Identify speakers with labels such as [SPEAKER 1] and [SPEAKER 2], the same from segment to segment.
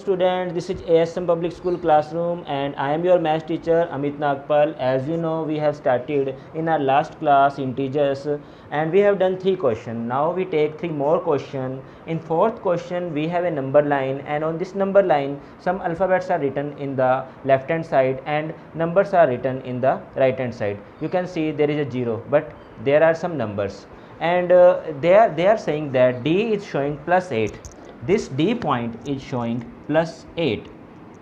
[SPEAKER 1] Students, this is ASM Public School classroom and I am your math teacher Amit Nagpal. As you know, we have started in our last class integers and we have done 3 questions. Now we take 3 more questions. In 4th question we have a number line, and on this number line some alphabets are written in the left hand side and numbers are written in the right hand side. You can see there is a 0, but there are some numbers, and they are saying that D is showing +8. This D point is showing +8.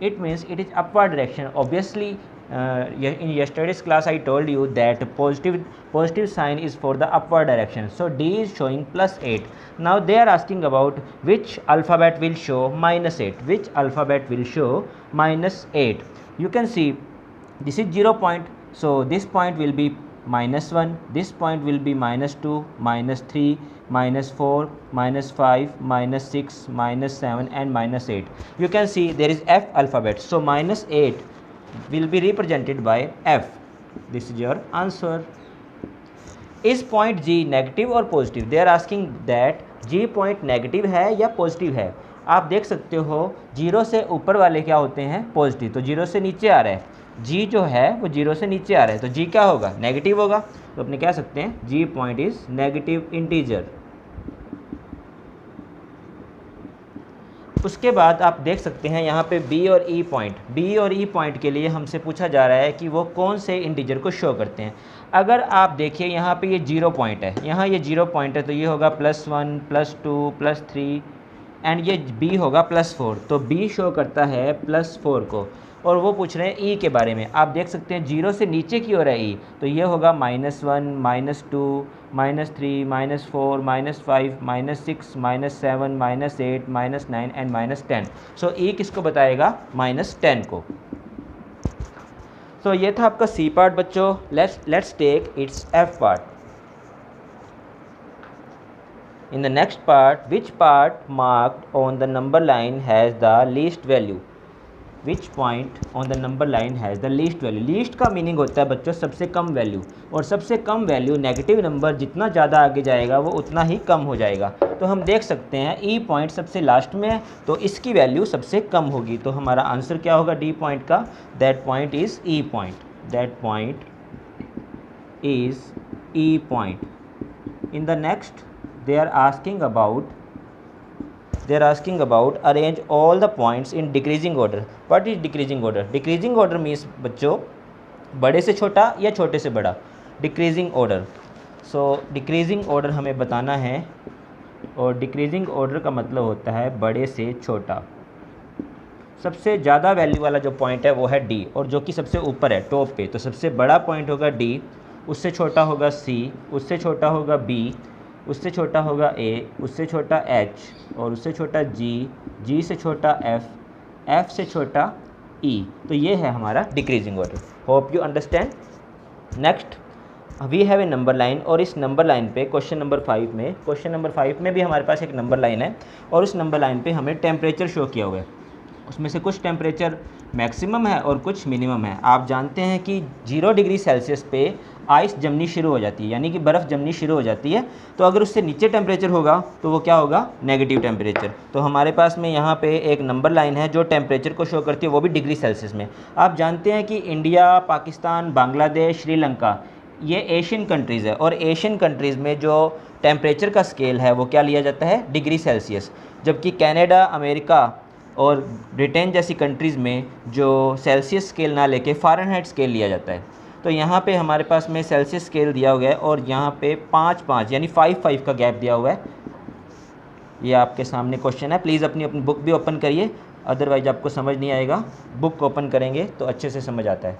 [SPEAKER 1] It means it is upward direction. Obviously, in yesterday's class I told you that positive sign is for the upward direction. So D is showing +8. Now they are asking about which alphabet will show -8. Which alphabet will show -8? You can see this is 0 point. So this point will be -1. This point will be -2, -3, -4, -5, -6, -7 and -8. You can see there is F alphabet. So -8 will be represented by F. This is your answer. Is point G negative और positive? They are asking that G point negative है या positive है. आप देख सकते हो 0 से ऊपर वाले क्या होते हैं? पॉजिटिव. तो 0 से नीचे आ रहा है, G जो है वो 0 से नीचे आ रहा है, तो G क्या होगा? नेगेटिव होगा. तो अपने कह सकते हैं G point is negative integer. उसके बाद आप देख सकते हैं यहाँ पे B और E पॉइंट. B और E पॉइंट के लिए हमसे पूछा जा रहा है कि वो कौन से इंटीजर को शो करते हैं. अगर आप देखिए यहाँ पे ये 0 पॉइंट है, यहाँ ये 0 पॉइंट है, तो ये होगा +1, +2, +3 एंड ये B होगा +4. तो B शो करता है +4 को. और वो पूछ रहे हैं E के बारे में. आप देख सकते हैं 0 से नीचे की ओर है E, तो ये होगा -1, -2, -3, -4, -5, -6, -7, -8, -9 एंड -10. सो E किसको बताएगा? -10 को. तो ये था आपका C पार्ट बच्चों. Let's take its F part. In the next part, which part marked on the number line has the least value? Which point on the number line has the least value? Least का meaning होता है बच्चों सबसे कम value, और सबसे कम value negative number जितना ज़्यादा आगे जाएगा वो उतना ही कम हो जाएगा. तो हम देख सकते हैं E पॉइंट सबसे लास्ट में है, तो इसकी वैल्यू सबसे कम होगी. तो हमारा आंसर क्या होगा D पॉइंट का? That point is E point. That point is E point. In the next they are asking about arrange all the points in decreasing order. What is decreasing order? Decreasing order means बच्चों बड़े से छोटा या छोटे से बड़ा. decreasing order. so decreasing order हमें बताना है, और decreasing order का मतलब होता है बड़े से छोटा. सबसे ज़्यादा वैल्यू वाला जो पॉइंट है वो है D, और जो कि सबसे ऊपर है टॉप पे, तो सबसे बड़ा पॉइंट होगा D, उससे छोटा होगा C, उससे छोटा होगा B, उससे छोटा होगा A, उससे छोटा H, और उससे छोटा G, G से छोटा F, F से छोटा E. तो ये है हमारा decreasing order. Hope you understand. Next we have a number line, और इस नंबर लाइन पे क्वेश्चन नंबर 5 में भी हमारे पास एक नंबर लाइन है, और उस नंबर लाइन पे हमें टेम्परेचर शो किया हुआ है. उसमें से कुछ टेम्परेचर मैक्सिमम है और कुछ मिनिमम है. आप जानते हैं कि 0 डिग्री सेल्सियस पे आइस जमनी शुरू हो जाती है, यानी कि बर्फ़ जमनी शुरू हो जाती है. तो अगर उससे नीचे टेम्परेचर होगा तो वो क्या होगा? Negative temperature. तो हमारे पास में यहाँ पे एक नंबर लाइन है जो टेम्परेचर को शो करती है, वो भी डिग्री सेल्सियस में. आप जानते हैं कि इंडिया, पाकिस्तान, बांग्लादेश, श्रीलंका ये एशियन कंट्रीज़ है, और एशियन कंट्रीज़ में जो टेम्परेचर का स्केल है वो क्या लिया जाता है? Degree Celsius. जबकि कनाडा, अमेरिका और ब्रिटेन जैसी कंट्रीज़ में जो सेल्सियस स्केल ना लेके फ़ारेनहाइट स्केल लिया जाता है. तो यहाँ पे हमारे पास में सेल्सियस स्केल दिया हुआ है, और यहाँ पे 5-5 यानी 5-5 का गैप दिया हुआ है. ये आपके सामने क्वेश्चन है. प्लीज़ अपनी बुक भी ओपन करिए, अदरवाइज आपको समझ नहीं आएगा. बुक ओपन करेंगे तो अच्छे से समझ आता है.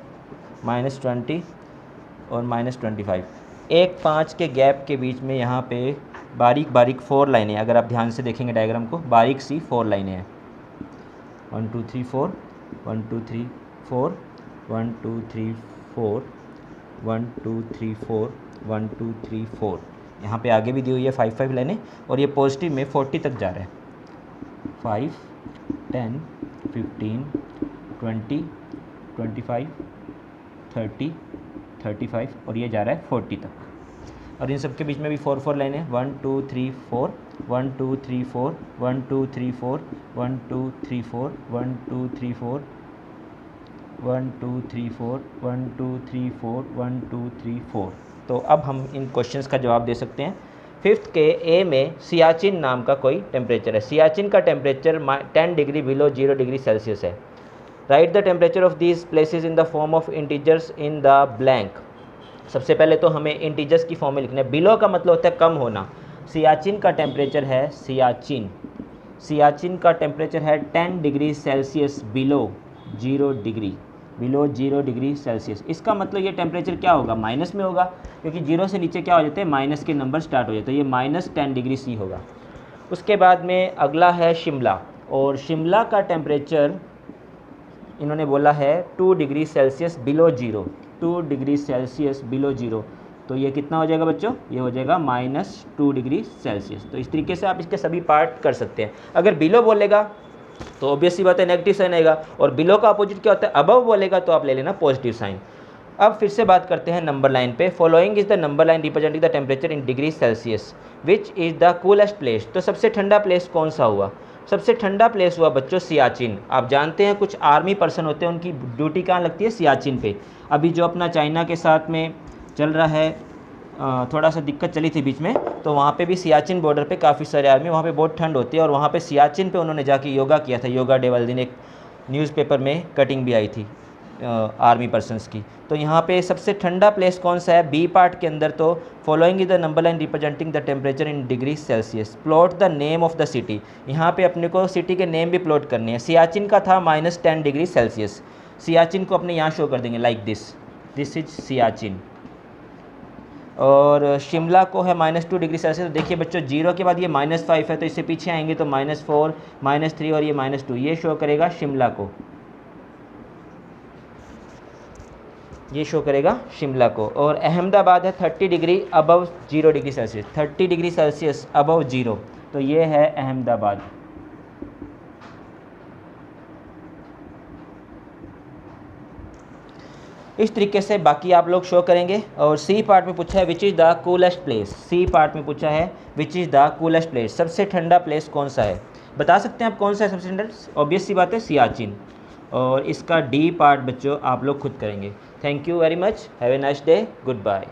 [SPEAKER 1] -20 और -25, 1-5 के गैप के बीच में यहाँ पे बारीक बारीक 4 लाइनें. अगर आप ध्यान से देखेंगे डायग्राम को, बारीक सी 4 लाइनें हैं. 1 2 3 4, 1 2 3 4, 1 2 3 4, 1 2 3 4, 1 2 3 4. यहाँ पे आगे भी दी हुई है 5-5 लाइनें, और ये पॉजिटिव में 40 तक जा रहा है. 5, 10, 15, 20, 25, 30, 35, और ये जा रहा है 40 तक. और इन सब के बीच में भी 4-4 लाइनें. 1 2 3 4, 1 2 3 4 1 2 3 4 1 2 3 4 1 2 3 4 1 2 3 4 1 2 3 4 1 2 3 4। तो अब हम इन क्वेश्चंस का जवाब दे सकते हैं। फिफ्थ के ए में सियाचिन नाम का कोई टेम्परेचर है। सियाचिन का temperature 10 degree below 0 degree Celsius है। Write the temperature of these places in the form of integers in the blank. सबसे पहले तो हमें इंटीजर्स की फॉर्म में लिखना है। बिलो का मतलब होता है कम होना। सियाचिन का टेम्परेचर है, सियाचिन का टेम्परेचर है 10 degree Celsius below 0 degree Celsius. इसका मतलब ये टेम्परेचर क्या होगा, माइनस में होगा, क्योंकि 0 से नीचे क्या हो जाते हैं, माइनस के नंबर स्टार्ट हो जाते हैं। ये -10 डिग्री सी होगा। उसके बाद में अगला है शिमला, और शिमला का टेम्परेचर इन्होंने बोला है 2 degree Celsius below 0, 2 degree Celsius below 0। तो ये कितना हो जाएगा बच्चों, ये हो जाएगा -2 डिग्री सेल्सियस। तो इस तरीके से आप इसके सभी पार्ट कर सकते हैं। अगर बिलो बोलेगा तो ऑब्वियस सी बात है नेगेटिव साइन आएगा, और बिलो का अपोजिट क्या होता है, अबव बोलेगा तो आप ले लेना पॉजिटिव साइन। अब फिर से बात करते हैं नंबर लाइन पे। Following is the number line representing the temperature in degree Celsius, which is the coolest place. तो सबसे ठंडा प्लेस कौन सा हुआ, सबसे ठंडा प्लेस हुआ बच्चों सियाचिन। आप जानते हैं कुछ आर्मी पर्सन होते हैं, उनकी ड्यूटी कहाँ लगती है, सियाचिन पे। अभी जो अपना चाइना के साथ में चल रहा है, थोड़ा सा दिक्कत चली थी बीच में, तो वहाँ पे भी सियाचिन बॉर्डर पे काफ़ी सारे आर्मी, वहाँ पे बहुत ठंड होती है, और वहाँ पे सियाचिन पे उन्होंने जाके योगा किया था। योगा डे वाले दिन एक न्यूज़पेपर में कटिंग भी आई थी आर्मी पर्सनस की। तो यहाँ पे सबसे ठंडा प्लेस कौन सा है, बी पार्ट के अंदर। तो following is the number line representing the temperature in degree Celsius. Plot the name of the city. यहाँ पे अपने को सिटी के नेम भी प्लॉट करने हैं। सियाचिन का था -10 डिग्री सेल्सियस, सियाचिन को अपने यहाँ शो कर देंगे लाइक दिस इज सियाचिन। और शिमला को है -2 डिग्री सेल्सियस। तो देखिए बच्चों 0 के बाद ये -5 है, तो इससे पीछे आएंगे तो -4 -3 और ये -2, ये शो करेगा शिमला को, ये शो करेगा शिमला को। और अहमदाबाद है 30 degree above 0 degree Celsius, 30 degree Celsius above 0, तो ये है अहमदाबाद। इस तरीके से बाकी आप लोग शो करेंगे। और सी पार्ट में पूछा है which is the coolest place, c part में पूछा है which is the coolest place, सबसे ठंडा प्लेस कौन सा है, बता सकते हैं आप कौन सा है सबसे ठंडा, ऑब्वियस सी बात है सियाचिन। और इसका डी पार्ट बच्चों आप लोग खुद करेंगे। Thank you very much, have a nice day, good bye.